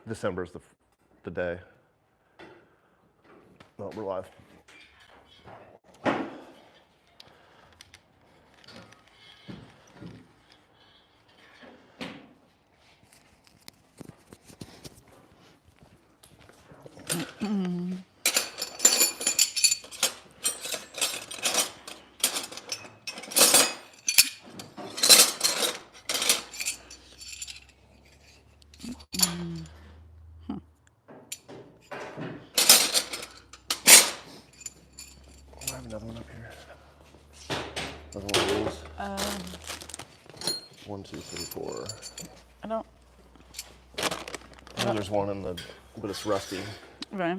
December's the day. Oh, we're live. I have another one up here. Another one of these. 1, 2, 3, 4. I don't. And there's one in the, but it's rusty. Right.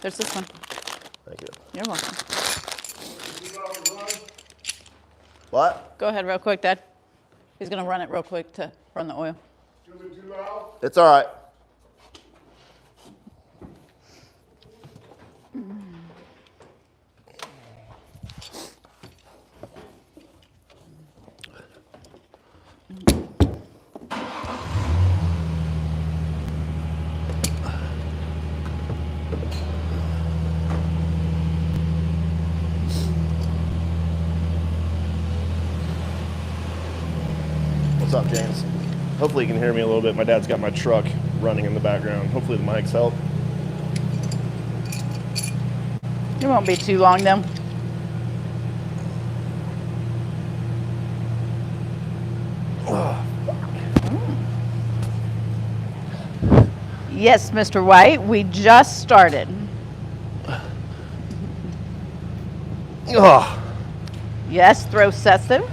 There's this one. Thank you. You're welcome. What? Go ahead real quick, Dad. He's going to run it real quick to run the oil. It's all right. What's up, James? Hopefully you can hear me a little bit. My dad's got my truck running in the background. Hopefully the mics help. It won't be too long, though. Yes, Mr. White, we just started. Oh. Yes, throw Sestive.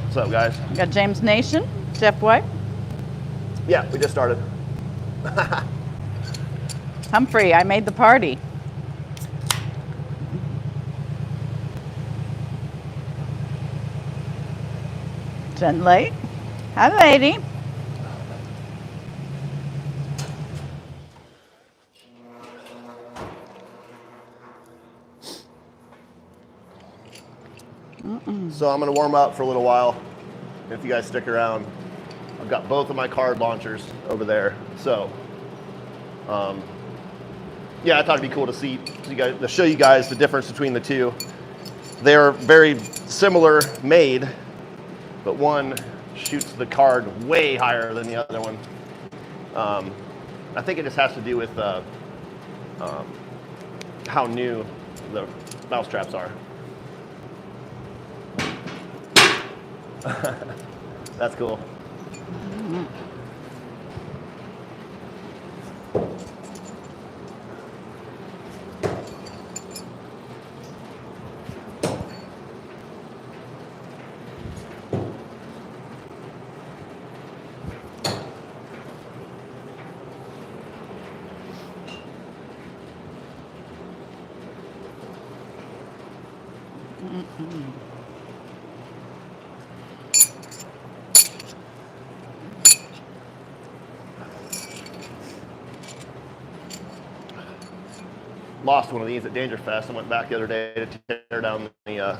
What's up, guys? We got James Nation, Jeff White. Yeah, we just started. Humphrey, I made the party. Jen Lake. Hi, lady. So I'm going to warm up for a little while. If you guys stick around, I've got both of my card launchers over there. So, yeah, I thought it'd be cool to to show you guys the difference between the two. They're very similar made, but one shoots the card way higher than the other one. I think it just has to do with how new the mouse traps are. That's cool. Lost one of these at Danger Fest. I went back the other day to tear down the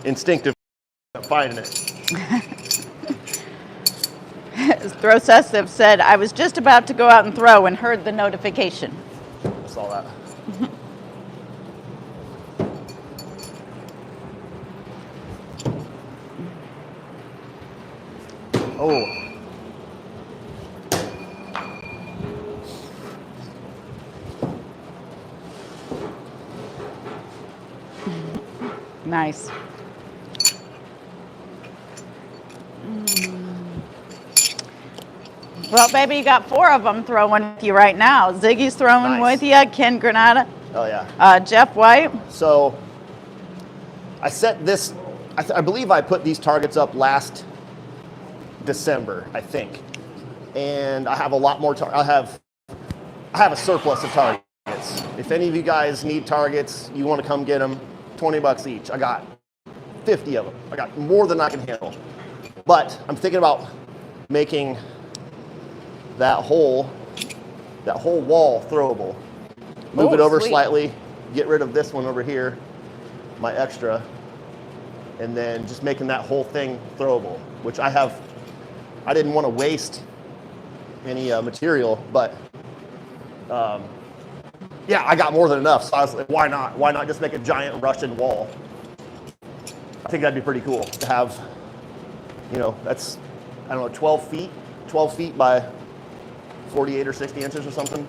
Instinctive. Finding it. Throw Sestive said, I was just about to go out and throw and heard the notification. I saw that. Oh. Nice. Well, baby, you got 4 of them throwing with you right now. Ziggy's throwing Nice. with you, Ken Granada. Oh, yeah. Jeff White. So I set this, I believe I put these targets up last December, I think. And I have a lot more, I have a surplus of targets. If any of you guys need targets, you want to come get them, $20 each. I got 50 of them. I got more than I can handle. But I'm thinking about making that whole wall throwable. Move it over slightly, get rid of this one over here, my extra, and then just making that whole thing throwable, which I didn't want to waste material, but yeah, I got more than enough. So I was like, why not? Why not just make a giant Russian wall? I think that'd be pretty cool to have. You know, that's, I don't know, 12 feet by 48 or 60 inches or something.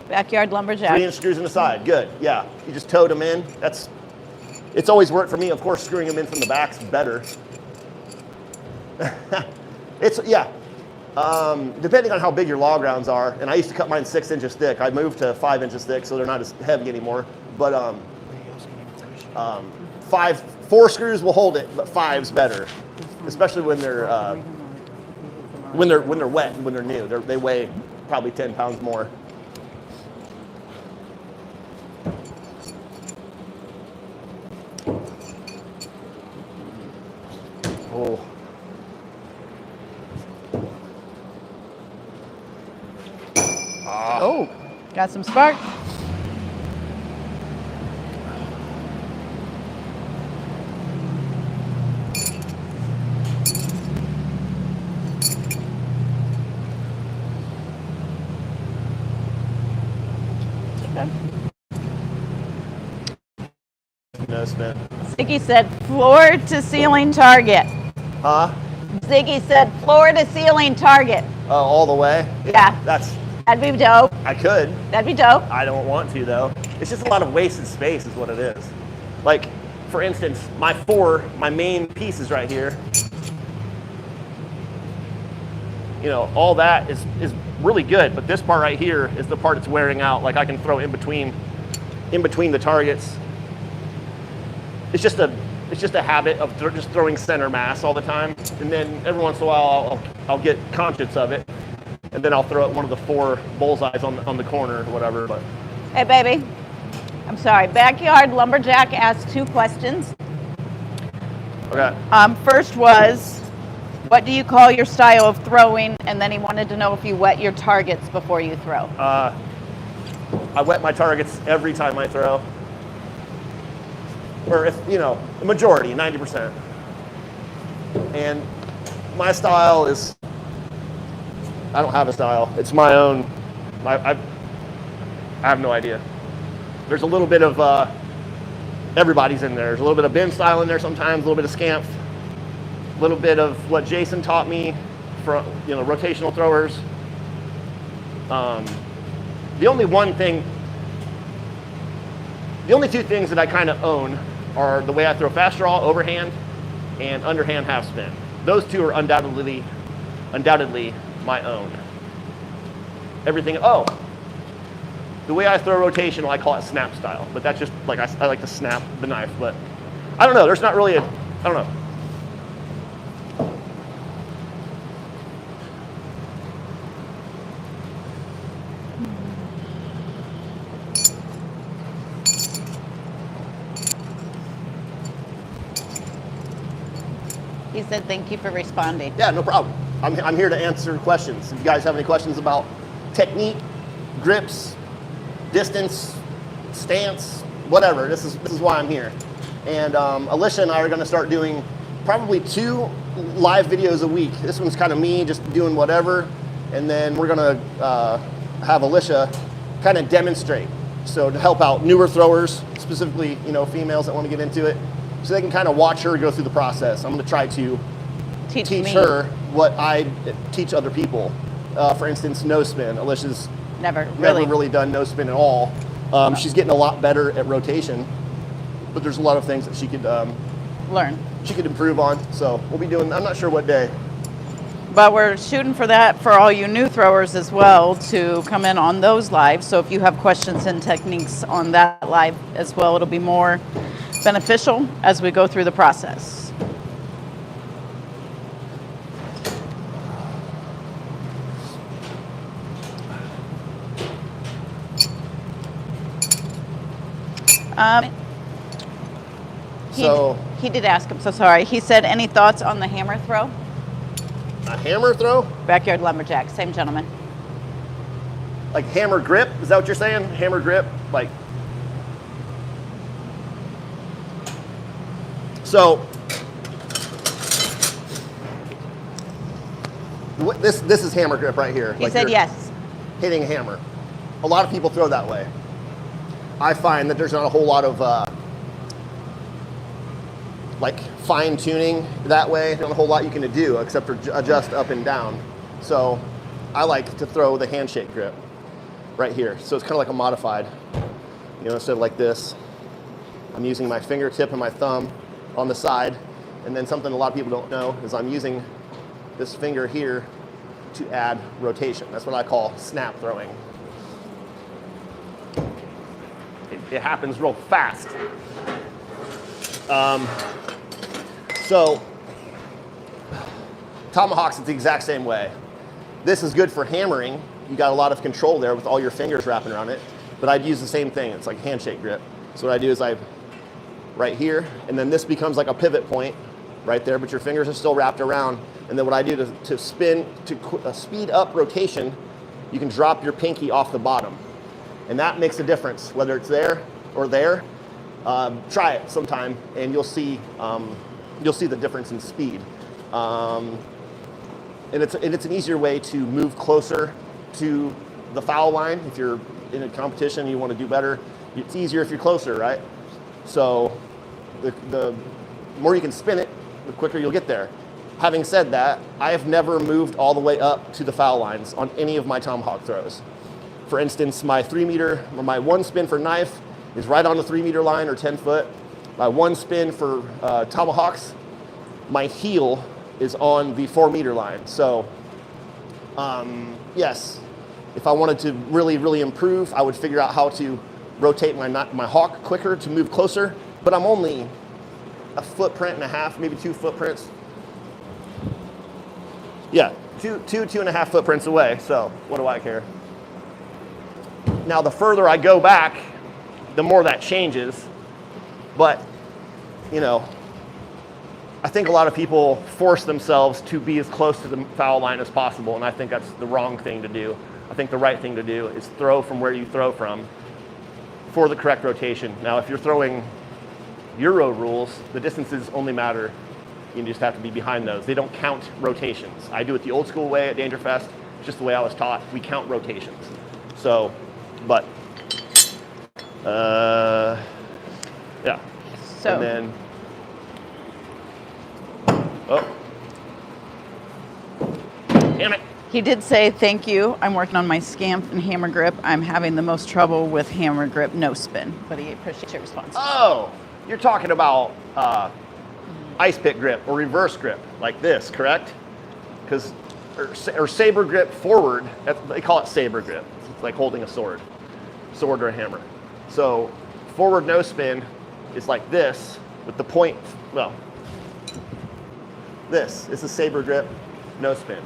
Backyard lumberjack. 3-inch screws in the side, good. Yeah, you just towed them in. It's always worked for me. Of course, screwing them in from the back's better. Depending on how big your log rounds are, and I used to cut mine 6 inches thick. I moved to 5 inches thick, so they're not as heavy anymore. But 4 screws will hold it, but 5's better, especially when they're wet and when they're new. They weigh probably 10 pounds more. Oh. Oh, got some spark. No spin. Ziggy said floor to ceiling target. Huh? Ziggy said floor to ceiling target. Oh, all the way? Yeah. That'd be dope. I could. That'd be dope. I don't want to though. It's just a lot of wasted space is what it is. Like, for instance, my main pieces right here, you know, all that is really good, but this part right here is the part that's wearing out. Like I can throw in between the targets. It's just a habit of just throwing center mass all the time, and then every once in a while I'll get conscious of it, and then I'll throw out one of the 4 bullseyes on the corner or whatever. But hey, baby. I'm sorry. Backyard lumberjack asked 2 questions. okay. First was, what do you call your style of throwing? And then he wanted to know if you wet your targets before you throw. I wet my targets every time I throw. Or if, you know, the majority, 90%. And my style is, I don't have a style. It's my own. I have no idea. There's a little bit of, everybody's in there. There's a little bit of bin style in there sometimes, a little bit of scamp, a little bit of what Jason taught me for, you know, rotational throwers. The only 2 things that I kind of own are the way I throw fast draw, overhand, and underhand half spin. Those 2 are undoubtedly my own. Everything, the way I throw rotational, I call it snap style, but that's just like, I like to snap the knife, but I don't know, there's not really I don't know. He said thank you for responding. Yeah, no problem. I'm here to answer questions. If you guys have any questions about technique, grips, distance, stance, whatever, this is why I'm here. And Alicia and I are going to start doing probably 2 live videos a week. This one's kind of me just doing whatever, and then we're going to have Alicia kind of demonstrate. So to help out newer throwers, specifically, you know, females that want to get into it, so they can kind of watch her go through the process. I'm going to try to teach her what I teach other people. For instance, no spin. Alicia's never really done no spin at all. She's getting a lot better at rotation, but there's a lot of things that she could learn. She could improve on. So we'll be doing, I'm not sure what day. But we're shooting for that for all you new throwers as well to come in on those lives. So if you have questions and techniques on that live as well, it'll be more beneficial as we go through the process. He did ask, I'm so sorry. He said, any thoughts on the hammer throw? A hammer throw? Backyard lumberjack, same gentleman. Like hammer grip? Is that what you're saying? Hammer grip? Like, so This is hammer grip right here. He said yes. Hitting a hammer. A lot of people throw that way. I find that there's not a whole lot of like fine tuning that way. Not a whole lot you can do except for adjust up and down. So I like to throw the handshake grip right here. So it's kind of like a modified, you know, instead of like this, I'm using my fingertip and my thumb on the side. And then something a lot of people don't know is I'm using this finger here to add rotation. That's what I call snap throwing. It happens real fast. So tomahawks, it's the exact same way. This is good for hammering. You got a lot of control there with all your fingers wrapping around it, but I'd use the same thing. It's like handshake grip. So what I do is right here, and then this becomes like a pivot point right there, but your fingers are still wrapped around. And then what I do to spin, to speed up rotation, you can drop your pinky off the bottom. And that makes a difference, whether it's there or there. Try it sometime, and you'll see the difference in speed. And it's an easier way to move closer to the foul line. If you're in a competition and you want to do better, it's easier if you're closer, right? So the more you can spin it, the quicker you'll get there. Having said that, I have never moved all the way up to the foul lines on any of my tomahawk throws. For instance, my 3 meter, or my one spin for knife is right on the 3 meter line or 10 foot. My one spin for tomahawks, my heel is on the 4 meter line. So yes, if I wanted to really, really improve, I would figure out how to rotate my hawk quicker to move closer, but I'm only a footprint and a half, maybe 2 footprints. Yeah, two and a half footprints away, so what do I care? Now, the further I go back, the more that changes, but, you know, I think a lot of people force themselves to be as close to the foul line as possible, and I think that's the wrong thing to do. I think the right thing to do is throw from where you throw from for the correct rotation. Now, if you're throwing Euro rules, the distances only matter. You just have to be behind those. They don't count rotations. I do it the old school way at Dangerfest. It's just the way I was taught. We count rotations. So, but, yeah. So. And then, oh. Damn it. He did say, thank you. I'm working on my scamp and hammer grip. I'm having the most trouble with hammer grip, no spin. But he appreciates your response. Oh, you're talking about ice pick grip or reverse grip like this, correct? Because or saber grip forward, they call it saber grip. It's like holding a sword or a hammer. So forward no spin is like this with the point, well, this is a saber grip, no spin.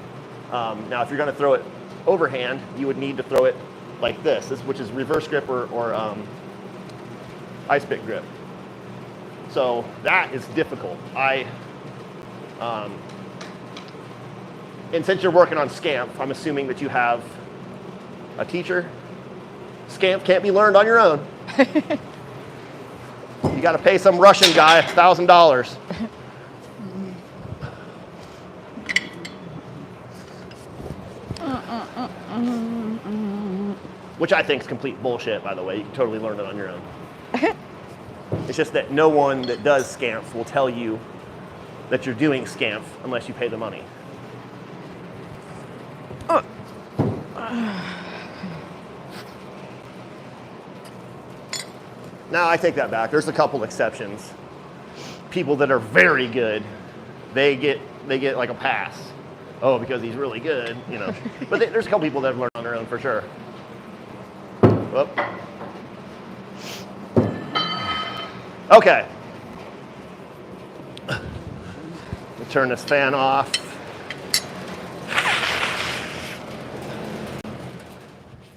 Now, if you're going to throw it overhand, you would need to throw it like this, which is reverse grip or ice pick grip. So that is difficult. And since you're working on scamp, I'm assuming that you have a teacher. Scamp can't be learned on your own. You got to pay some Russian guy $1,000. Which I think is complete bullshit, by the way. You can totally learn it on your own. It's just that no one that does scamps will tell you that you're doing scamp unless you pay the money. Now, I take that back. There's a couple exceptions. People that are very good, they get like a pass. Oh, because he's really good, you know. But there's a couple people that have learned on their own for sure. Whoop. Okay. We'll turn this fan off.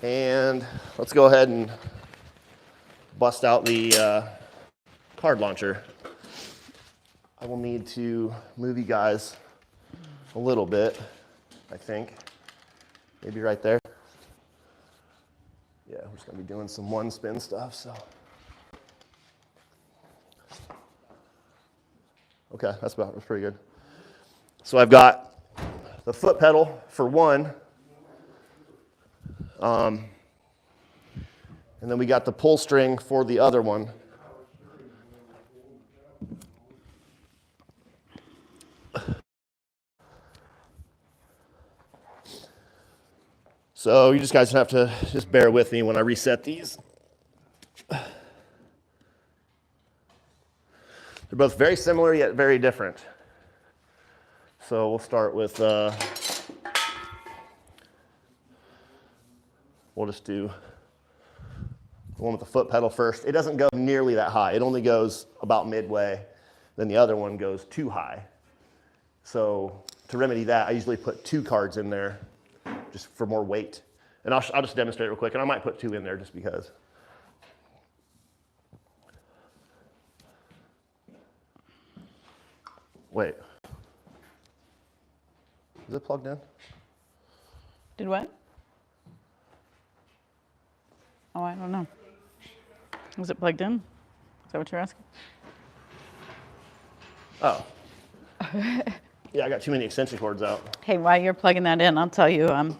And let's go ahead and bust out the card launcher. I will need to move you guys a little bit, I think. Maybe right there. Yeah, we're just gonna be doing some one spin stuff, so. Okay, that's pretty good. So I've got the foot pedal for one. And then we got the pull string for the other one. So you guys have to just bear with me when I reset these. They're both very similar yet very different. So we'll start with, we'll just do the one with the foot pedal first. It doesn't go nearly that high. It only goes about midway. Then the other one goes too high. So to remedy that, I usually put 2 cards in there just for more weight. And I'll just demonstrate real quick, and I might put 2 in there just because. Wait. Is it plugged in? Did what? Oh, I don't know. Was it plugged in? Is that what you're asking? Oh. Yeah, I got too many extension cords out. Hey, while you're plugging that in, I'll tell you,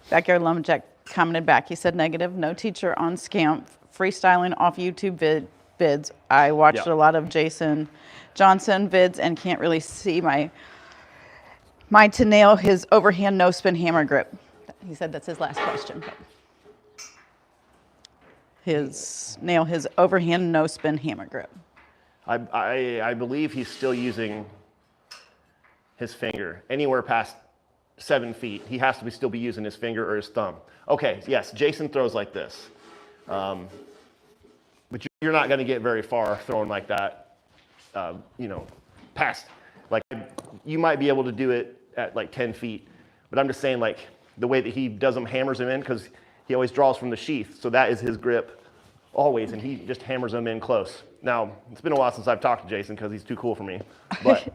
Backyard Lumberjack commented back. He said negative, no teacher on Scamp, freestyling off YouTube vids. I watched a lot of Jason Johnson vids and can't really see my to nail his overhand no spin hammer grip. He said that's his last question. Nail his overhand no spin hammer grip. I believe he's still using his finger anywhere past 7 feet. He has to still be using his finger or his thumb. Okay, yes, Jason throws like this. But you're not going to get very far throwing like that, past. Like, you might be able to do it at like 10 feet. But I'm just saying, like, the way that he does them, hammers them in, because he always draws from the sheath. So that is his grip always, and he just hammers them in close. Now, it's been a while since I've talked to Jason because he's too cool for me. But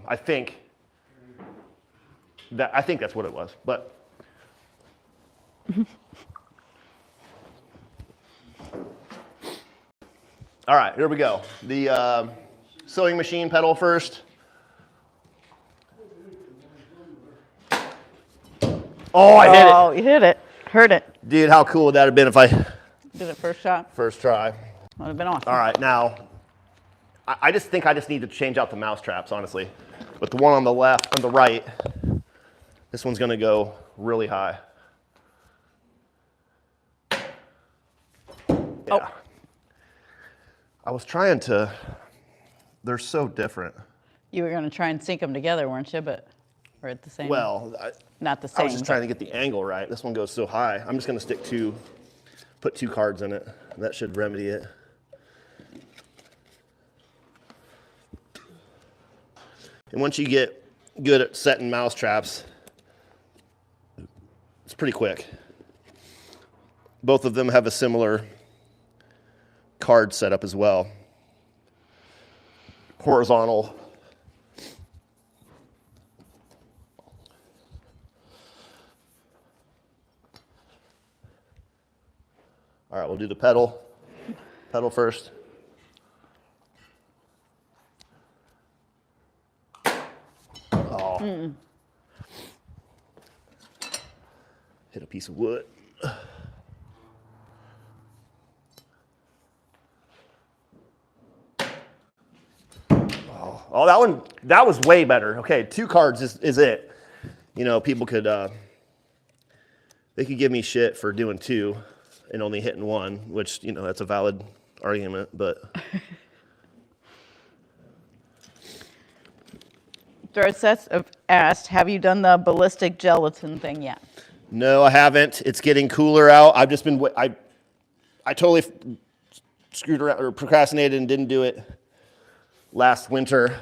I think that's what it was. But all right, here we go. The sewing machine pedal first. Oh, I hit it. Oh, you hit it. Heard it. Dude, how cool would that have been if I did it first shot? First try. Would have been awesome. All right, now, I just think I just need to change out the mouse traps, honestly. With the one on the left, on the right, this one's gonna go really high. Yeah. Oh. I was trying to, they're so different. You were gonna try and sync them together, weren't you? But we're at the same. Well, not the same. I was just trying to get the angle right. This one goes so high. I'm just gonna put 2 cards in it. And that should remedy it. And once you get good at setting mouse traps, it's pretty quick. Both of them have a similar card setup as well. Horizontal. All right, we'll do the pedal. Pedal first. Oh. Hit a piece of wood. Oh, that was way better. Okay, 2 cards is it. You know, people could, they could give me shit for doing 2 and only hitting 1, which, you know, that's a valid argument, but. Third sets have asked, have you done the ballistic gelatin thing yet? No, I haven't. It's getting cooler out. I've just been, I totally screwed around or procrastinated and didn't do it last winter.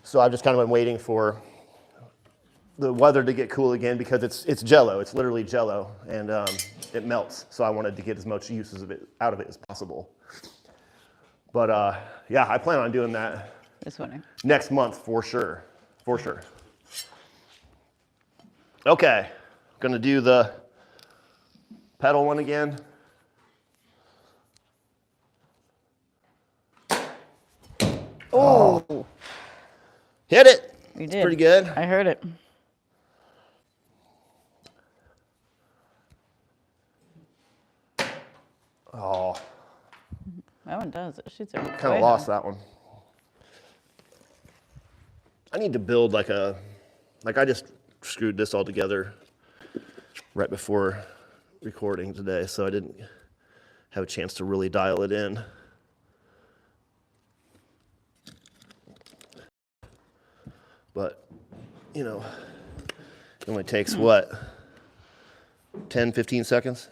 So I've just kind of been waiting for the weather to get cool again because it's Jell-O. It's literally Jell-O, and it melts. So I wanted to get as much use out of it as possible. But yeah, I plan on doing that this winter. Next month for sure. For sure. Okay, gonna do the pedal one again. Oh, hit it. You did. Pretty good. I heard it. Oh, That one does. It shoots it. kind of lost that one. I need to build like I just screwed this all together right before recording today, so I didn't have a chance to really dial it in. But, you know, it only takes what? 10, 15 seconds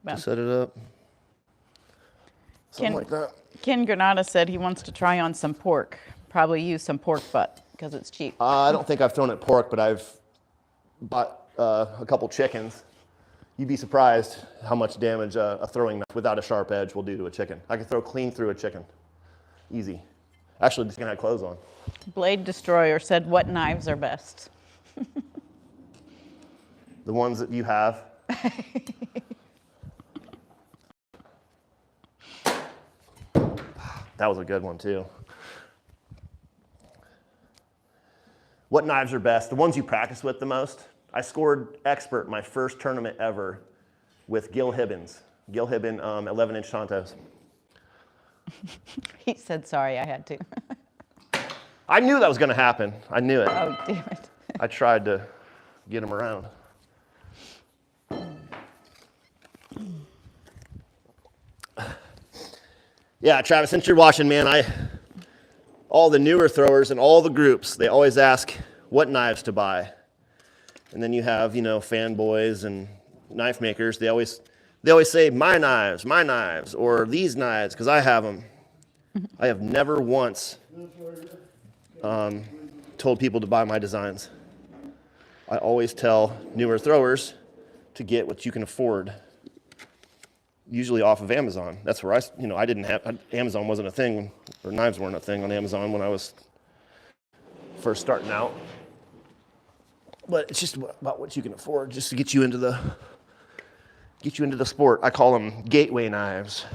to set it up? Something like that. Ken Granada said he wants to try on some pork. Probably use some pork butt because it's cheap. I don't think I've thrown at pork, but I've bought a couple chickens. You'd be surprised how much damage a throwing knife without a sharp edge will do to a chicken. I can throw clean through a chicken. Easy. Actually, just gonna have clothes on. Blade Destroyer said, what knives are best? The ones that you have. That was a good one too. What knives are best? The ones you practice with the most. I scored expert my first tournament ever with Gil Hibbins. Gil Hibbin, 11-inch Santos. He said, sorry, I had to. I knew that was going to happen. I knew it. Oh, damn it. I tried to get him around. Yeah, Travis, since you're watching, man, all the newer throwers and all the groups, they always ask what knives to buy. And then you have, fanboys and knife makers. They always say, my knives, or these knives, because I have them. I have never once told people to buy my designs. I always tell newer throwers to get what you can afford, usually off of Amazon. That's where I didn't have, Amazon wasn't a thing, or knives weren't a thing on Amazon when I was first starting out. But it's just about what you can afford, just to get you into the sport. I call them gateway knives.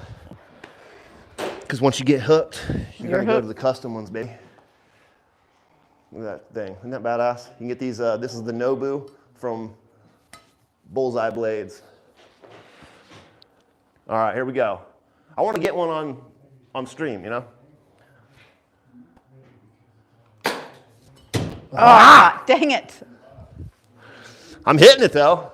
Because once you get hooked, you're going to go to the custom ones, baby. Look at that thing. Isn't that badass? You can get these, this is the Nobu from Bullseye Blades. All right, here we go. I want to get one on stream, Ah, dang it. I'm hitting it, though.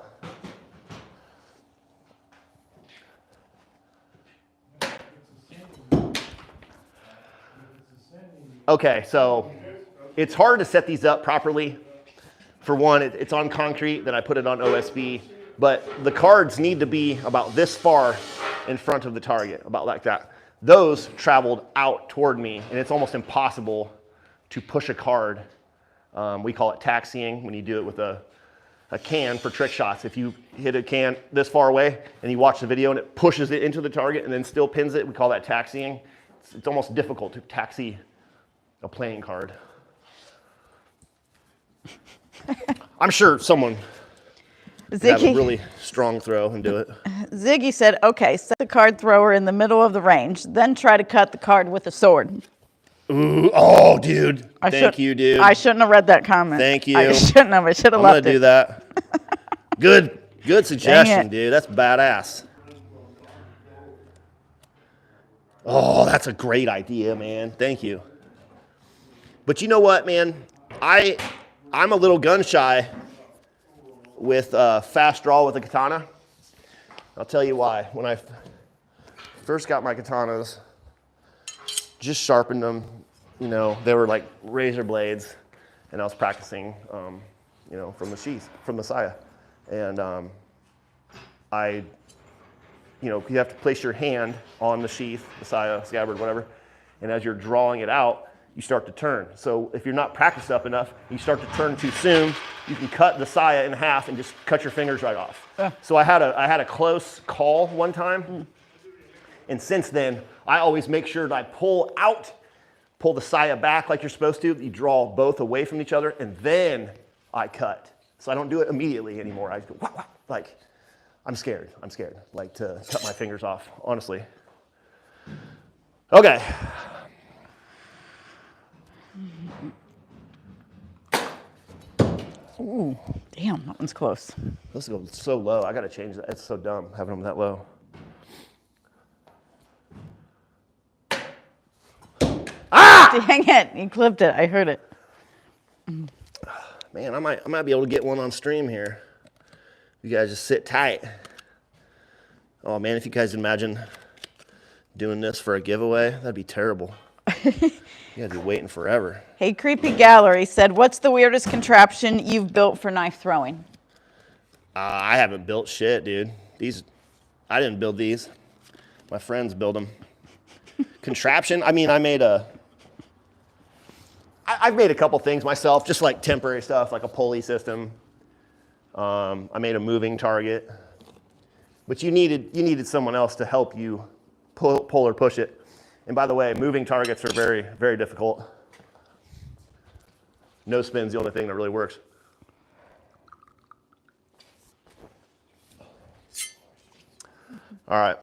Okay, so it's hard to set these up properly. For one, it's on concrete, then I put it on OSB, but the cards need to be about this far in front of the target, about like that. Those traveled out toward me, and it's almost impossible to push a card. We call it taxiing when you do it with a can for trick shots. If you hit a can this far away and you watch the video and it pushes it into the target and then still pins it, we call that taxiing. It's almost difficult to taxi a playing card. I'm sure someone could have a really strong throw and do it. Ziggy said, okay, set the card thrower in the middle of the range, then try to cut the card with a sword. Ooh, oh, dude. Thank you, dude. I shouldn't have read that comment. Thank you. I shouldn't have. I should have left it. I'm going to do that. Good suggestion, dude. That's badass. Oh, that's a great idea, man. Thank you. But you know what, man? I'm a little gun shy with fast draw with a katana. I'll tell you why. When I first got my katanas, just sharpened them, they were like razor blades, and I was practicing, from the sheath, from the saya. And you have to place your hand on the sheath, the saya, scabbard, whatever, and as you're drawing it out, you start to turn. So if you're not practiced up enough, you start to turn too soon, you can cut the saya in half and just cut your fingers right off. So I had a close call one time, and since then, I always make sure that I pull the saya back like you're supposed to. You draw both away from each other, and then I cut. So I don't do it immediately anymore. I go, wah, wah, I'm scared, to cut my fingers off, honestly. Okay. Ooh, damn, that one's close. This goes so low. I got to change that. It's so dumb having them that low. Dang it, you clipped it. I heard it. Man, I might be able to get one on stream here. You guys just sit tight. Oh man, if you guys imagine doing this for a giveaway, that'd be terrible. You gotta be waiting forever. Hey, Creepy Gallery said, what's the weirdest contraption you've built for knife throwing? I haven't built shit, dude. I didn't build these. My friends build them. Contraption, I mean, I've made a couple things myself, just like temporary stuff, like a pulley system. I made a moving target, but you needed someone else to help you pull or push it. And by the way, moving targets are very, very difficult. No spin's the only thing that really works. All right.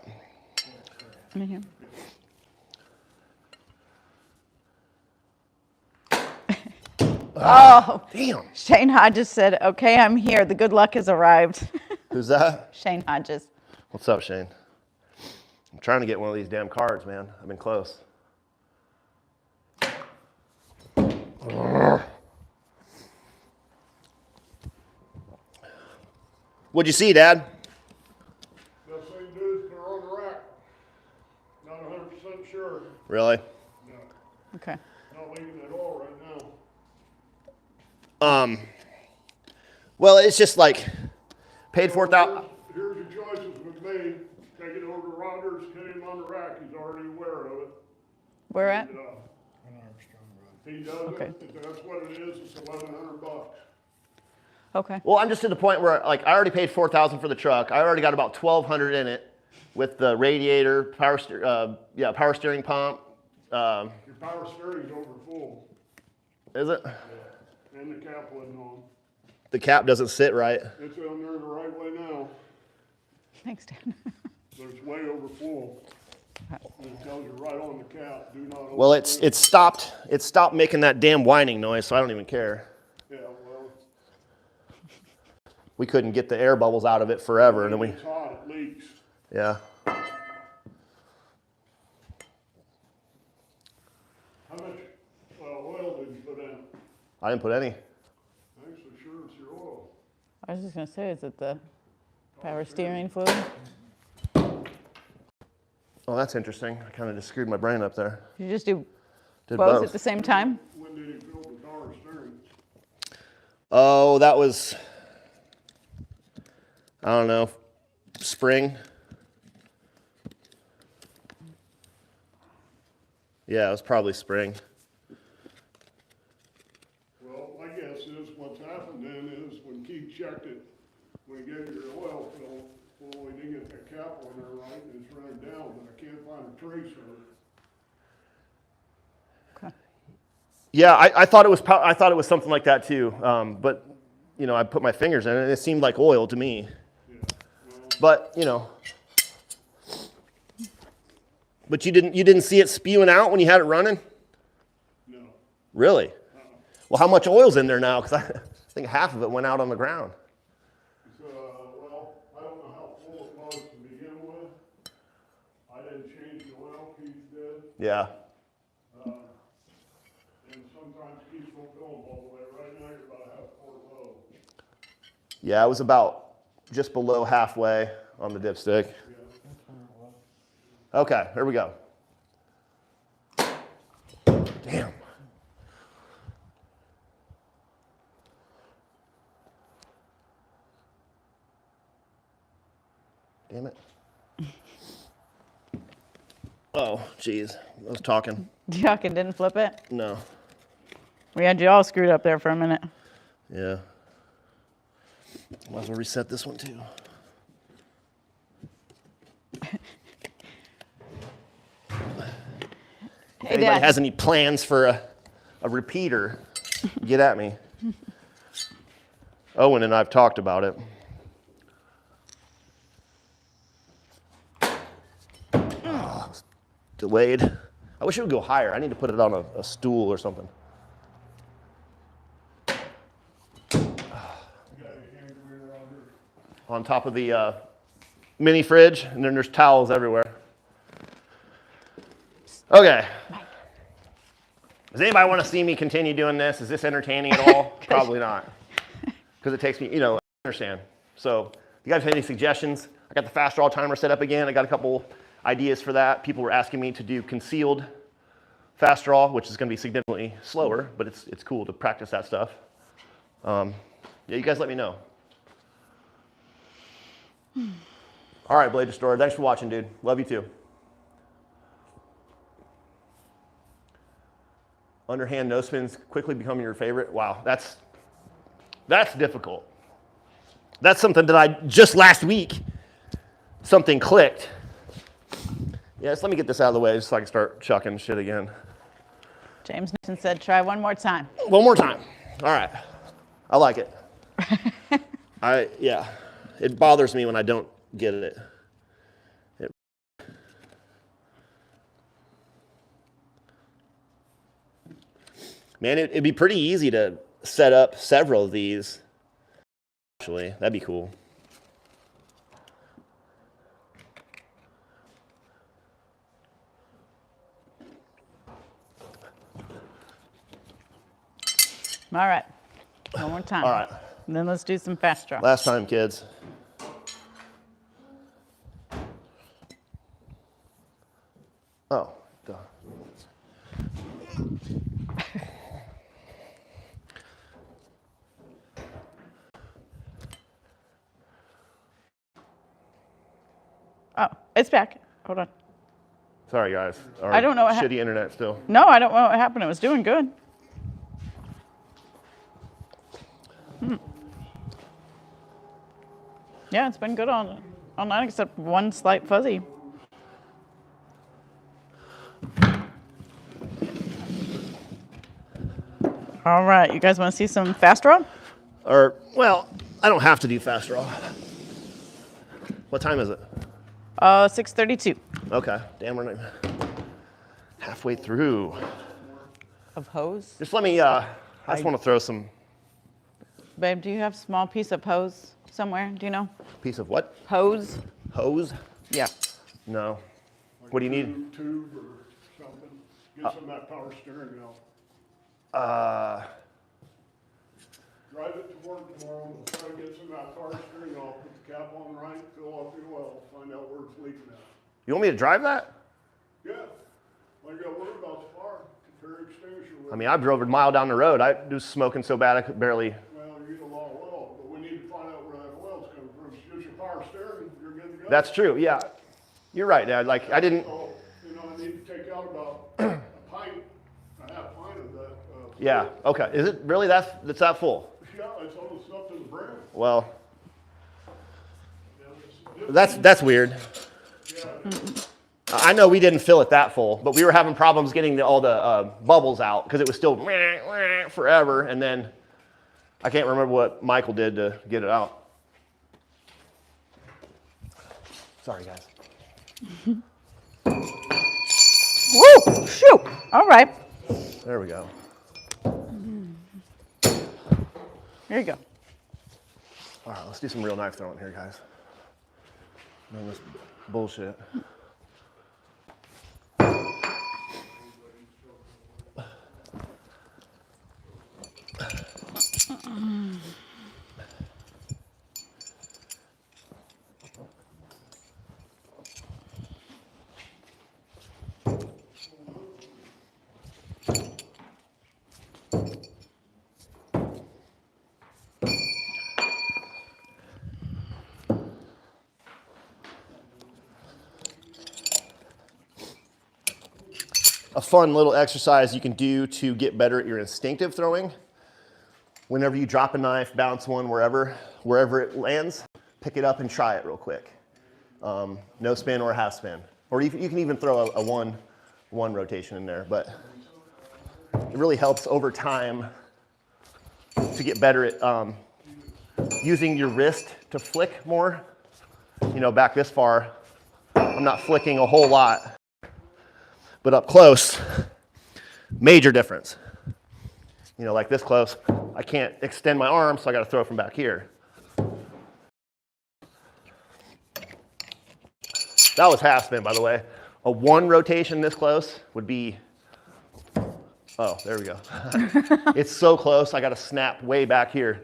I'm in here. Oh, Damn. Shane Hodges said, okay, I'm here. The good luck has arrived. Who's that? Shane Hodges. What's up, Shane? I'm trying to get one of these damn cards, man. I've been close. What'd you see, Dad? That same dude, they're on the rack. Not 100% sure. Really? No, Okay. not leaving at all right now. Well, it's just like paid $4,000. Here's your choices with me. Take it over to Rogers, hit him on the rack. He's already aware of it. Where at? He does Okay. it. If that's what it is, it's $1,100. Okay. Well, I'm just to the point where like I already paid $4,000 for the truck. I already got about $1,200 in it with the radiator, power steering pump. Your power steering's over full. Is it? Yeah. And the cap wasn't on. The cap doesn't sit right. It's on there the right way now, Thanks, Dan. but it's way over full. And it tells you right on the cap, do not open Well, it. it stopped making that damn whining noise, so I don't even care. Yeah, well, We couldn't get the air bubbles out of it forever, and then when we, it's hot, it leaks. yeah. How much oil did you put in? I didn't put any. Thanks for sure it's your oil. I was just going to say, is it the power steering fluid? Oh, that's interesting. I kind of just screwed my brain up there. Did you just do Did both both. at the same time? When did he fill the power steering? Oh, that was, I don't know, spring. Yeah, it was probably spring. Well, my guess is what's happened then is when Keith checked it, when he gave you your oil fill, well, we didn't get that cap on there right, and it's running down, but I can't find a trace of it. Okay. Yeah, I thought it was something like that too. But you know, I put my fingers in it, and it seemed like oil to me. Yeah, well, But you know, but you didn't see it spewing out when you had it running? no. Really? Well, how much oil's in there now? Because I think half of it went out on the ground. Well, I don't know how full it was to begin with. I didn't change the oil, Keith did. Yeah. And sometimes Keith won't fill them all the way. Right now, you're about a half quart low. Yeah, it was about just below halfway on the dipstick. Okay, here we go. Damn. Damn it. Oh, jeez. I was talking. Yuck, and didn't flip it? No. We had you all screwed up there for a minute. Yeah. Might as well reset this one too. If Hey, anybody Dad. has any plans for a repeater, get at me. Owen and I've talked about it. Oh, it's delayed. I wish it would go higher. I need to put it on a stool or something. on top of the mini fridge, and then there's towels everywhere. Okay. Does anybody want to see me continue doing this? Is this entertaining at all? Probably not. Because it takes me, I understand. So if you guys have any suggestions, I got the fast draw timer set up again. I got a couple ideas for that. People were asking me to do concealed fast draw, which is going to be significantly slower, but it's cool to practice that stuff. Yeah, you guys let me know. All right, Blade Destroyer, thanks for watching, dude. Love you too. Underhand no spins quickly becoming your favorite. Wow, that's difficult. That's something that I just last week, something clicked. Yes, let me get this out of the way just so I can start chucking shit again. James Newton said, try one more time. One more time. All right. I like it. Yeah. It bothers me when I don't get it. Man, it'd be pretty easy to set up several of these. Actually, that'd be cool. All right. One more time. All right. And then let's do some fast draw. Last time, kids. Oh, duh. Oh, it's back. Hold on. Sorry, guys. Our I don't know what shitty internet still. No, I don't know what happened. It was doing good. Yeah, it's been good on that, except one slight fuzzy. All right, you guys want to see some fast draw? Or, well, I don't have to do fast draw. What time is it? 6:32. Okay. Damn, we're not halfway through. Of hose? Just let me, I just want to throw some. Babe, do you have a small piece of hose somewhere? Do you know? Piece of what? Hose? Hose? Yeah. No. What do you need? Tube or something, get some of that power steering out. Drive it to work tomorrow, and try to get some of that power steering off, put the cap on right, fill up your oil, find out where it's leaking at. You want me to drive that? Yeah, all you gotta worry about is fire, carry extinguisher with I mean, I drove a mile down the road. I was smoking so bad I could barely. Well, you get a lot of oil, but we need to find out where that oil's coming from. If it's your power steering, you're good to go. That's true. Yeah. You're right, Dad. Like, I didn't. So, I need to take out about a half pint of that. Yeah. Okay. Is it really that's that full? Yeah, it's almost up to the brim. Well, Yeah, that's weird. I know we didn't fill it that full, but we were having problems getting all the bubbles out because it was still forever. And then I can't remember what Michael did to get it out. Sorry, guys. Woo! Shoot! All right. There we go. Here you go. All right, let's do some real knife throwing here, guys. None of this bullshit. A fun little exercise you can do to get better at your instinctive throwing. Whenever you drop a knife, bounce one wherever it lands, pick it up and try it real quick. No spin or a half spin. Or you can even throw a one rotation in there, but it really helps over time to get better at using your wrist to flick more. Back this far, I'm not flicking a whole lot. But up close, major difference. Like this close, I can't extend my arm, so I got to throw from back here. That was half spin, by the way. A 1 rotation this close would be, oh, there we go. It's so close, I got to snap way back here.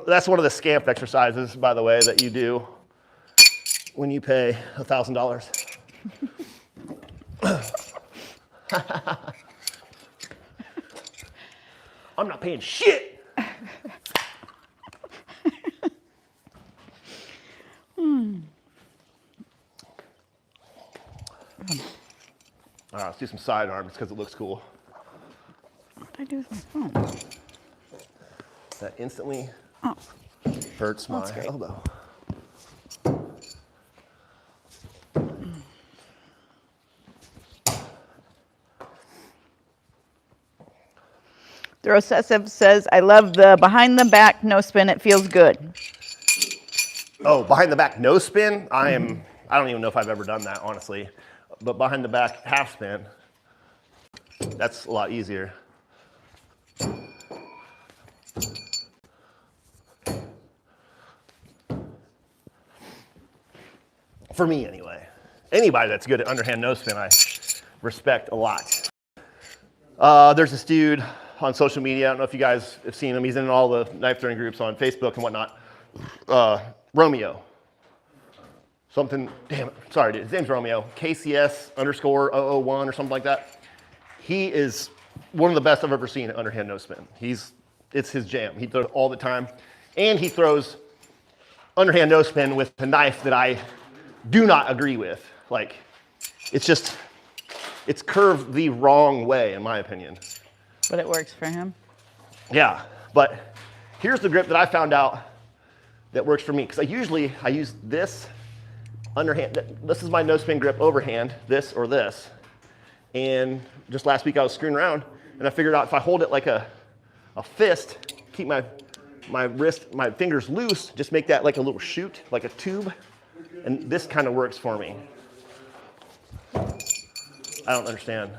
That's one of the scamp exercises, by the way, that you do when you pay $1,000. I'm not paying shit. All right, let's do some side arms because it looks cool. What did I do with my phone? That instantly hurts my elbow. The Recessive says, I love the behind the back no spin. It feels good. Oh, behind the back no spin? I don't even know if I've ever done that, honestly. But behind the back half spin, that's a lot easier. For me, anyway. Anybody that's good at underhand no spin, I respect a lot. There's this dude on social media. I don't know if you guys have seen him. He's in all the knife throwing groups on Facebook and whatnot. Romeo. Something, damn it, sorry, dude. His name's Romeo. KCS_001 or something like that. He is one of the best I've ever seen at underhand no spin. It's his jam. He throws all the time. And he throws underhand no spin with a knife that I do not agree with. Like, it's curved the wrong way, in my opinion. But it works for him. Yeah, but here's the grip that I found out that works for me. Because I use this underhand. This is my no spin grip overhand, this or this. And just last week I was screwing around and I figured out if I hold it like a fist, keep my fingers loose, just make that like a little chute, like a tube. And this kind of works for me. I don't understand.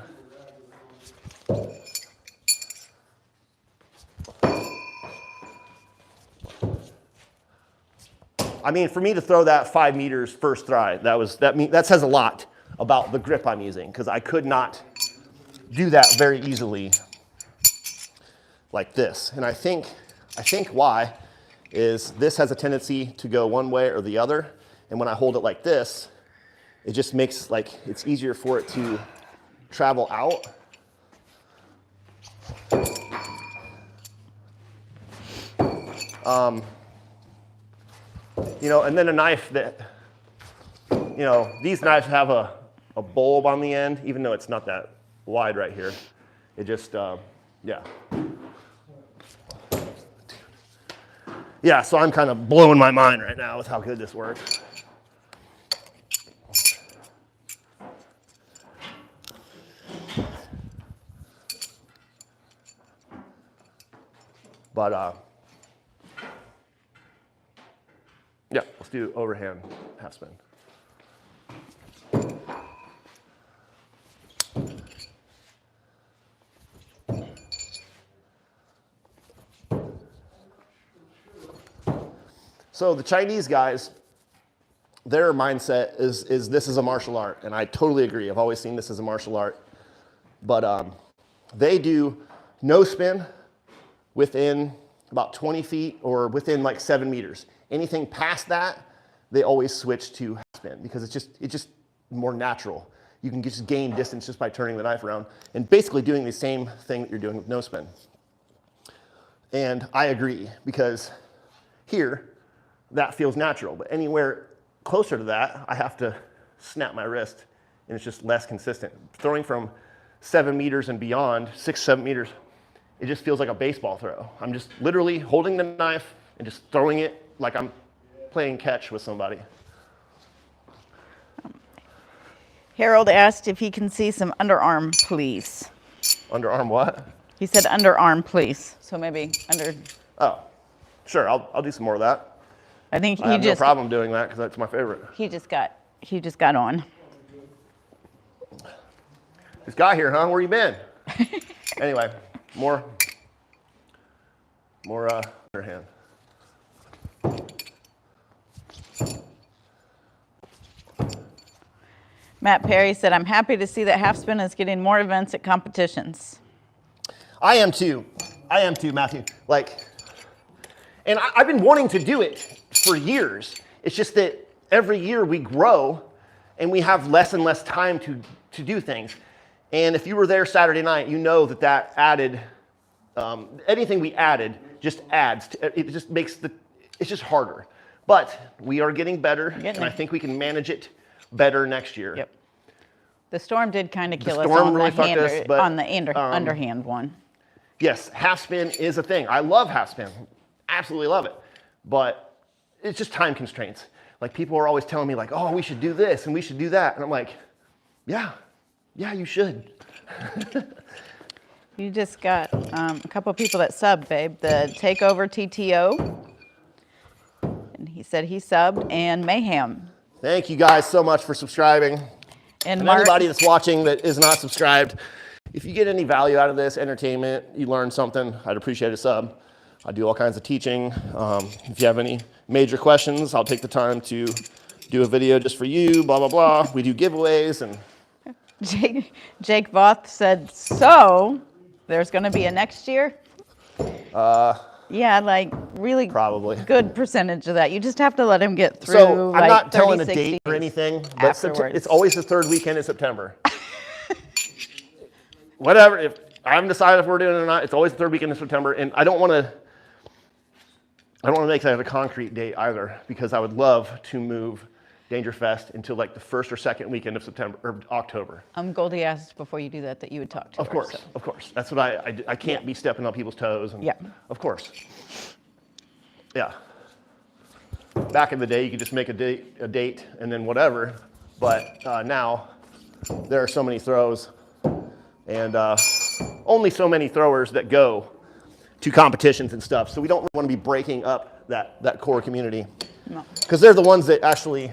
I mean, for me to throw that 5 meters first try, that says a lot about the grip I'm using, because I could not do that very easily like this. And I think why is this has a tendency to go one way or the other, and when I hold it like this, it just makes it's easier for it to travel out. And then a knife that, these knives have a bulb on the end, even though it's not that wide right here. It just, yeah. Yeah, so I'm kind of blowing my mind right now with how good this works. But, yeah, let's do overhand half spin. So the Chinese guys, their mindset is this is a martial art, and I totally agree. I've always seen this as a martial art. But they do no spin within about 20 feet or within like 7 meters. Anything past that, they always switch to half spin because it's just more natural. You can just gain distance just by turning the knife around and basically doing the same thing that you're doing with no spin. And I agree, because here, that feels natural, but anywhere closer to that, I have to snap my wrist, and it's just less consistent. Throwing from 7 meters and beyond, 6, 7 meters, it just feels like a baseball throw. I'm just literally holding the knife and just throwing it like I'm playing catch with somebody. Harold asked if he can see some underarm, please. Underarm what? He said underarm, please. So maybe under. Oh, sure. I'll do some more of that. I think I have no problem doing that because that's my favorite. He just got on. This guy here, huh? Where you been? Anyway, more. More underhand. Matt Perry said, I'm happy to see that half spin is getting more events at competitions. I am too. I am too, Matthew. Like, and I've been wanting to do it for years. It's just that every year we grow and we have less and less time to do things. And if you were there Saturday night, you know that that added, anything we added just adds. It just makes it's just harder. But we are getting better, and I think we can manage it better next year. Yep. The storm did kind of kill us storm on, really the fucked us, but, underhand one. Yes, half spin is a thing. I love half spin. Absolutely love it. But it's just time constraints. Like, people are always telling me, like, oh, we should do this and we should do that. And I'm like, yeah, you should. You just got a couple of people that subbed, babe. The Takeover TTO. And he said he subbed. And Mayhem. Thank you guys so much for subscribing. And anybody that's watching that is not subscribed, if you get any value out of this, entertainment, you learn something, I'd appreciate a sub. I do all kinds of teaching. If you have any major questions, I'll take the time to do a video just for you, blah, blah, blah. We do giveaways. And Jake Voth said, so there's going to be a next year? Yeah, like really probably good percentage of that. You just have to let him get through. So I'm like not 30, telling a 60 date or anything, but it's always the third weekend in September. Whatever, if I haven't decided if we're doing it or not, it's always the third weekend in September, and I don't want to make that a concrete date either, because I would love to move Danger Fest until like the first or second weekend of September or October. Goldie asked before you do that you would talk to her. Of course. That's what I can't be stepping on people's toes. And of course. Yeah. Back in the day, you could just make a date and then whatever. But now there are so many throws, and only so many throwers that go to competitions and stuff. So we don't really want to be breaking up that core community. No. Because they're the ones that actually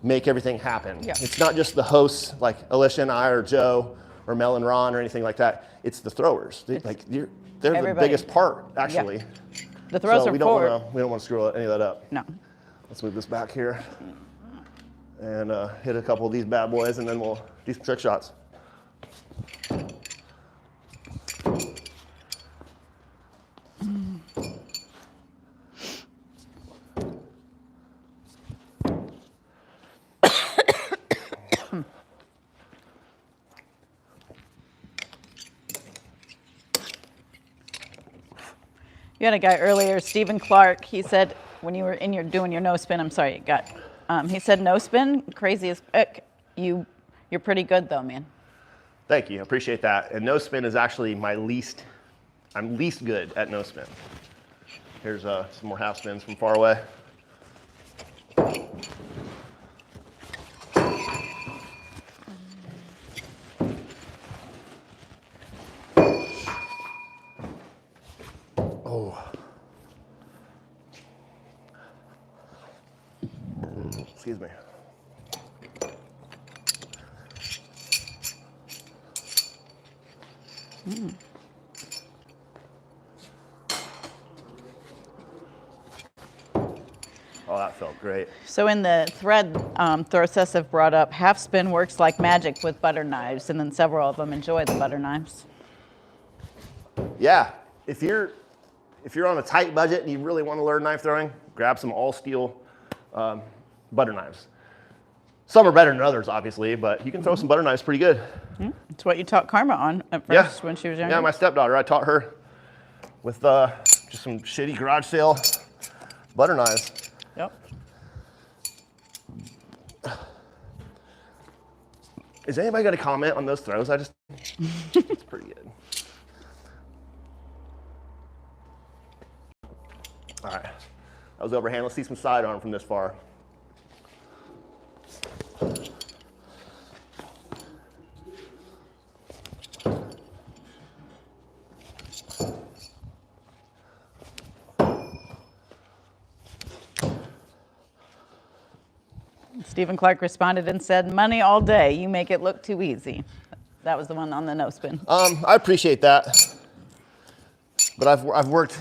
make everything happen. Yeah. It's not just the hosts like Alicia and I or Joe or Mel and Ron or anything like that. It's the throwers. They're the biggest part, actually. Yeah. The throws are forward. We don't want to screw any of that up. No. Let's move this back here and hit a couple of these bad boys, and then we'll do some trick shots. You had a guy earlier, Stephen Clark. He said when you were doing your no spin, I'm sorry, he said no spin, crazy as heck. You're pretty good though, man. Thank you, I appreciate that. And no spin is actually I'm least good at no spin. Here's some more half spins from far away. Excuse me. Oh, that felt great. So in the thread, Thorcessive brought up half spin works like magic with butter knives, and then several of them enjoy the butter knives. Yeah, if you're on a tight budget and you really want to learn knife throwing, grab some all steel butter knives. Some are better than others, obviously, but you can throw some butter knives pretty good. It's what you taught Karma on at first when she was younger. Yeah, my stepdaughter, I taught her with just some shitty garage sale butter knives. Yep. Is anybody going to comment on those throws? It's pretty good. All right, that was overhand. Let's see some sidearm from this far. Stephen Clark responded and said, money all day. You make it look too easy. That was the one on the no spin. I appreciate that. But I've worked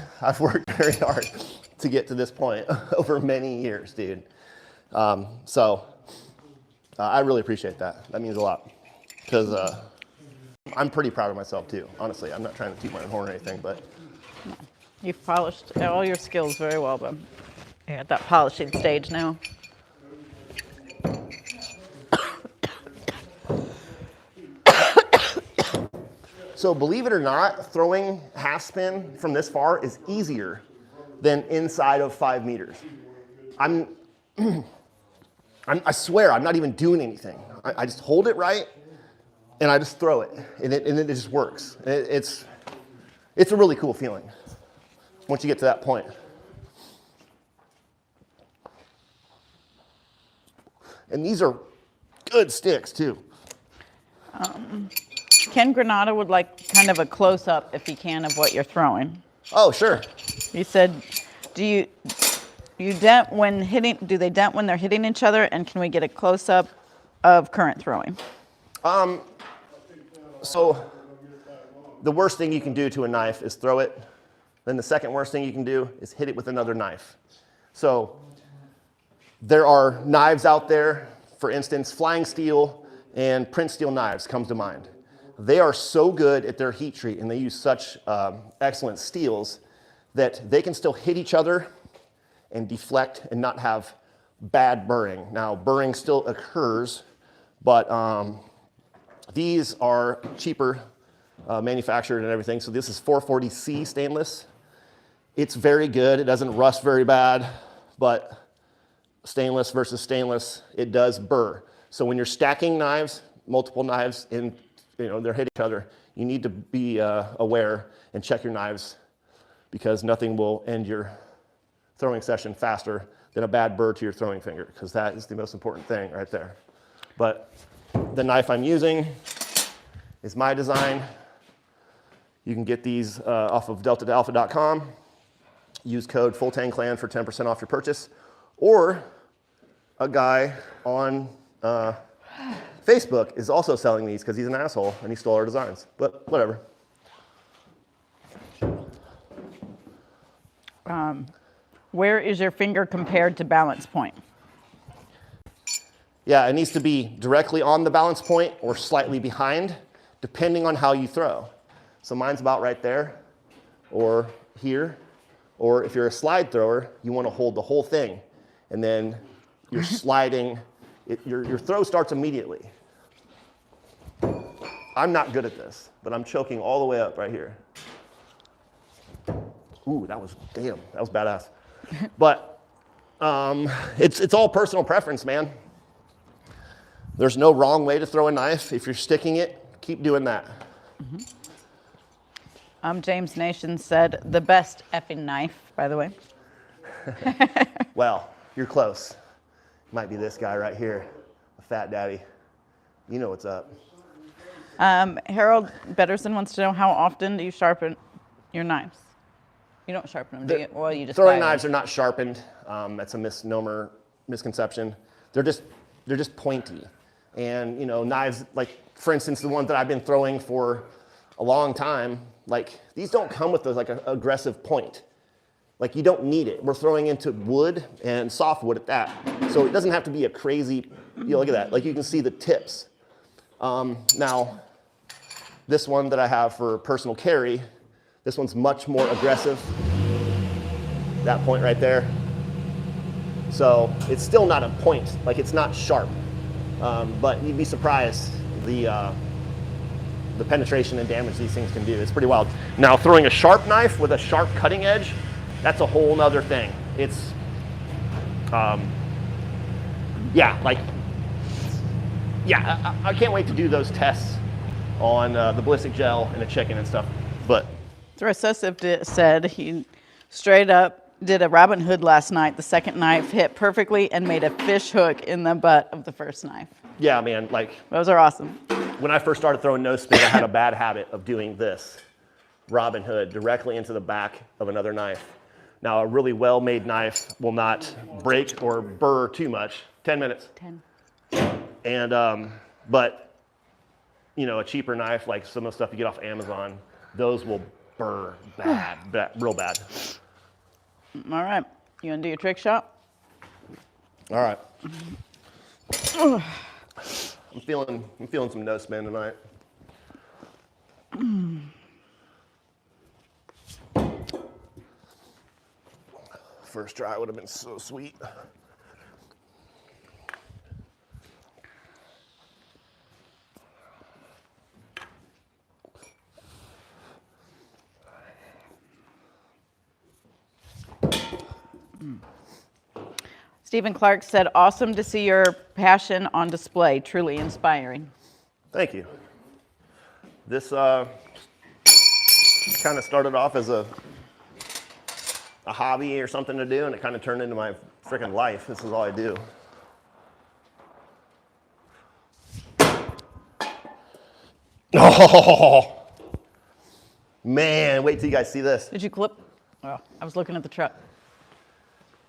very hard to get to this point over many years, dude. So I really appreciate that. That means a lot because I'm pretty proud of myself too. Honestly, I'm not trying to toot my own horn or anything, but You've polished all your skills very well, but you're at that polishing stage now. so believe it or not, throwing half spin from this far is easier than inside of 5 meters. I swear, I'm not even doing anything. I just hold it right, and I just throw it, and it just works. It's a really cool feeling once you get to that point. And these are good sticks too. Ken Granada would like kind of a close-up, if he can, of what you're throwing. Oh, sure. He said, do you dent when hitting? Do they dent when they're hitting each other? And can we get a close-up of current throwing? So the worst thing you can do to a knife is throw it. Then the second worst thing you can do is hit it with another knife. So there are knives out there, for instance, flying steel and print steel knives comes to mind. They are so good at their heat treat and they use such excellent steels that they can still hit each other and deflect and not have bad burring. Now, burring still occurs, but these are cheaper manufactured and everything. So this is 440C stainless. It's very good. It doesn't rust very bad, but stainless versus stainless, it does burr. So when you're stacking knives, multiple knives, and they're hitting each other, you need to be aware and check your knives because nothing will end your throwing session faster than a bad burr to your throwing finger because that is the most important thing right there. But the knife I'm using is my design. You can get these off of delta-alpha.com. Use code FullTangClan for 10% off your purchase. Or a guy on Facebook is also selling these because he's an asshole and he stole our designs. But whatever. Where is your finger compared to balance point? Yeah, it needs to be directly on the balance point or slightly behind, depending on how you throw. So mine's about right there, or here, or if you're a slide thrower, you want to hold the whole thing, and then you're sliding. Your throw starts immediately. I'm not good at this, but I'm choking all the way up right here. Ooh, that was badass. But it's all personal preference, man. There's no wrong way to throw a knife. If you're sticking it, keep doing that. James Nation said, the best effing knife, by the way. Well, you're close. Might be this guy right here, a fat daddy. You know what's up. Harold Betterson wants to know, how often do you sharpen your knives? You don't sharpen them, do you? Well, you just throwing knives are not sharpened. That's a misconception. They're just pointy. And knives, like for instance, the ones that I've been throwing for a long time, like these don't come with those like an aggressive point. Like you don't need it. We're throwing into wood and softwood at that. So it doesn't have to be a crazy, look at that. Like you can see the tips. Now, this one that I have for personal carry, this one's much more aggressive. That point right there. So it's still not a point, like it's not sharp. But you'd be surprised the penetration and damage these things can do. It's pretty wild. Now throwing a sharp knife with a sharp cutting edge, that's a whole nother thing. It's, I can't wait to do those tests on the ballistic gel and the chicken and stuff. But Recessive said he straight up did a Robin Hood last night. The second knife hit perfectly and made a fish hook in the butt of the first knife. Yeah, man, like those are awesome. When I first started throwing no spin, I had a bad habit of doing this Robin Hood directly into the back of another knife. Now, a really well-made knife will not break or burr too much. 10 minutes. 10. And, but, a cheaper knife, like some of the stuff you get off Amazon, those will burr, bad, real bad. All right. You gonna do your trick shot? All right. I'm feeling some no spin tonight. First try would have been so sweet. Stephen Clark said, awesome to see your passion on display. Truly inspiring. Thank you. This kind of started off as a hobby or something to do, and it kind of turned into my freaking life. This is all I do. Oh, man, wait till you guys see this. Did you clip? Oh, I was looking at the truck.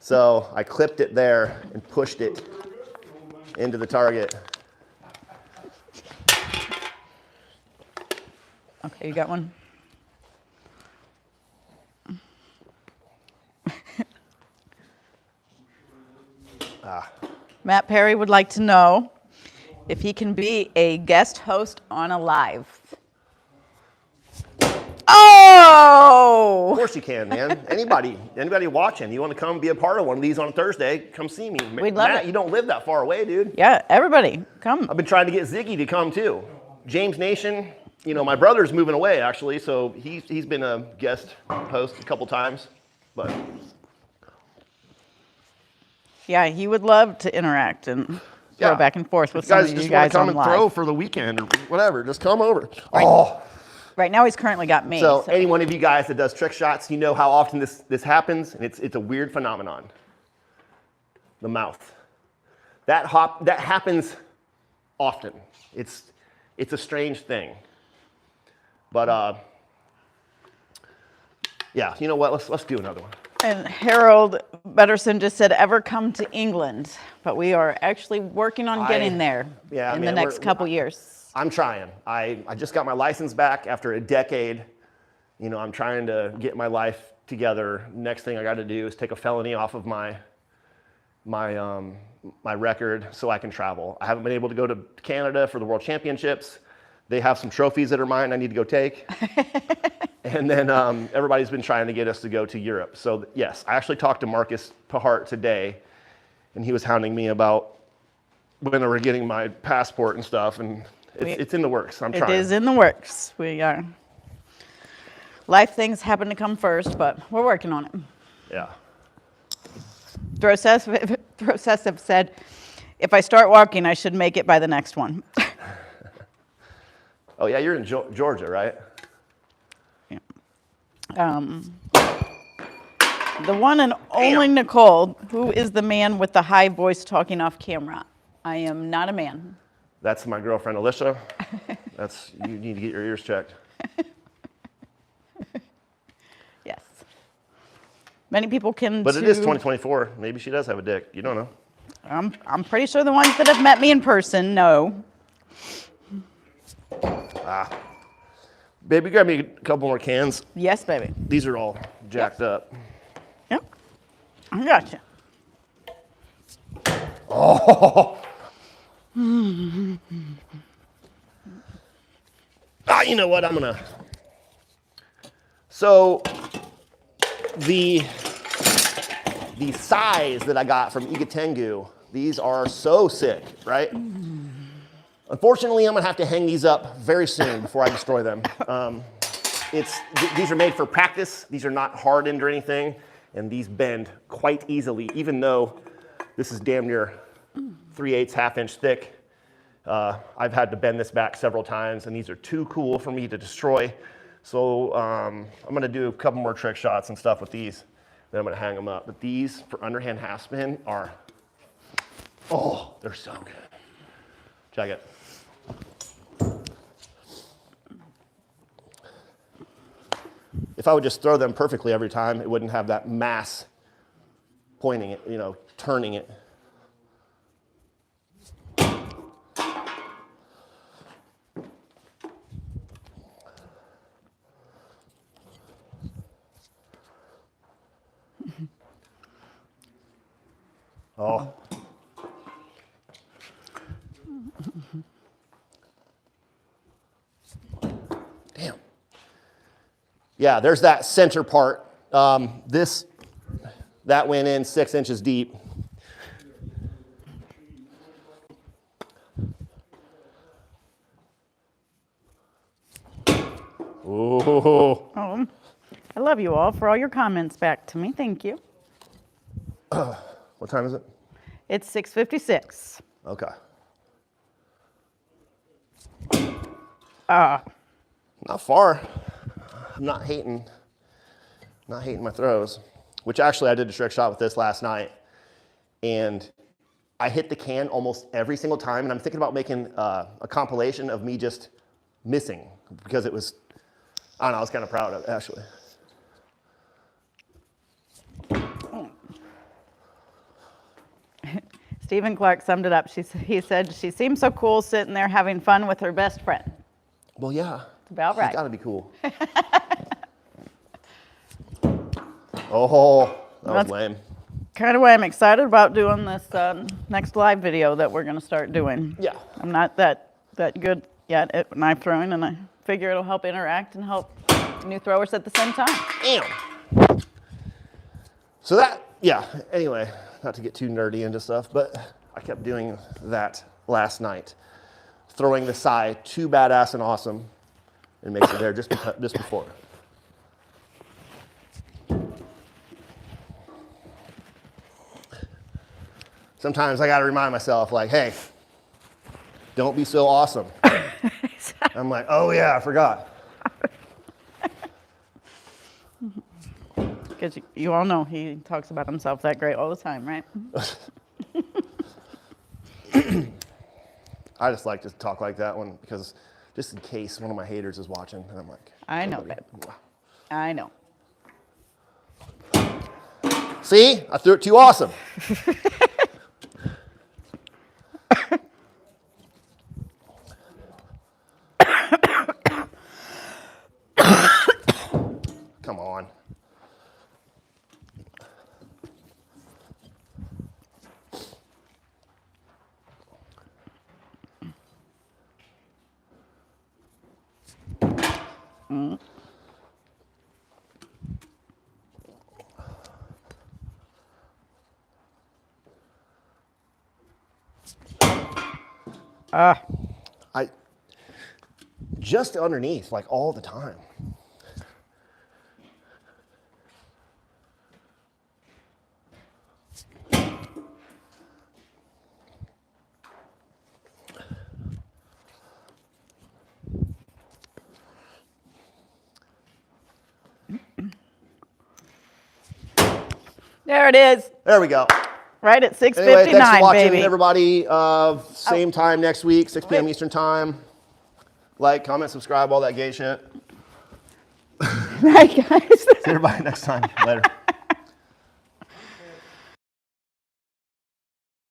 So I clipped it there and pushed it into the target. Okay, you got one? Matt Perry would like to know if he can be a guest host on a live. Oh! Of course you can, man. Anybody watching, you want to come be a part of one of these on Thursday, come see me. We'd love Matt, it. you don't live that far away, dude. Yeah, everybody, come. I've been trying to get Ziggy to come too. James Nation, you know, my brother's moving away actually, so he's been a guest host a couple times, but Yeah, he would love to interact and throw back and forth with If some guys of just you guys want on to come and throw live. for the weekend or whatever, just come over. Oh. Right now, he's currently got me. So any one of you guys that does trick shots, you know how often this happens, and it's a weird phenomenon. The mouth. That happens often. It's a strange thing. But yeah, you know what? Let's do another one. And Harold Betterson just said, ever come to England? But we are actually working on getting there in the next couple years. I'm trying. I just got my license back after a decade. You know, I'm trying to get my life together. Next thing I got to do is take a felony off of my record so I can travel. I haven't been able to go to Canada for the World Championships. They have some trophies that are mine I need to go take. And then everybody's been trying to get us to go to Europe. So yes, I actually talked to Marcus Pahart today, and he was hounding me about when they were getting my passport and stuff, and it's in the works. I'm trying. It is in the works. We are. Life things happen to come first, but we're working on it. Yeah. Throsesiv said, if I start walking, I should make it by the next one. Oh yeah, you're in Georgia, right? The one and only Nicole, who is the man with the high voice talking off camera? I am not a man. That's my girlfriend, Alicia. You need to get your ears checked. Yes. Many people can. But it is 2024. Maybe she does have a dick. You don't know. I'm pretty sure the ones that have met me in person know. Baby, grab me a couple more cans. Yes, baby. These are all jacked up. Yep. I got you. Oh. You know what? So the size that I got from Igatengu, these are so sick, right? Unfortunately, I'm gonna have to hang these up very soon before I destroy them. These are made for practice. These are not hardened or anything, and these bend quite easily, even though this is damn near 3/8 half-inch thick. I've had to bend this back several times, and these are too cool for me to destroy. So I'm gonna do a couple more trick shots and stuff with these. Then I'm gonna hang them up. But these for underhand half spin are, they're so good. Check it. If I would just throw them perfectly every time, it wouldn't have that mass pointing it, turning it. Oh. Damn. Yeah, there's that center part. That went in 6 inches deep. Ooh. Oh, I love you all for all your comments back to me. Thank you. What time is it? It's 6:56. Okay. Not far. I'm not hating my throws, which actually I did a trick shot with this last night, and I hit the can almost every single time, and I'm thinking about making a compilation of me just missing because it was, I don't know, I was kind of proud of it, actually. Stephen Clark summed it up. He said, she seems so cool sitting there having fun with her best friend. Well, yeah. It's about right. It's got to be cool. Oh, that was lame. Kind of why I'm excited about doing this next live video that we're going to start doing. Yeah. I'm not that good yet at knife throwing, and I figure it'll help interact and help new throwers at the same time. Damn. So that, yeah, anyway, not to get too nerdy into stuff, but I kept doing that last night. Throwing the Sai too badass and awesome, and makes it there just before. Sometimes I got to remind myself, like, hey, don't be so awesome. I'm like, oh yeah, I forgot. Because you all know he talks about himself that great all the time, right? I just like to talk like that one because just in case one of my haters is watching, and I'm like, I know, babe. I know. See, I threw it too awesome. Come on. I just underneath, like all the time. There it is. There we go. Right at 6:59, Anyway, thanks for watching, baby. everybody. Same time next week, 6 p.m. Eastern time. Like, comment, subscribe, all that gay shit. Right, guys. See everybody next time. Later.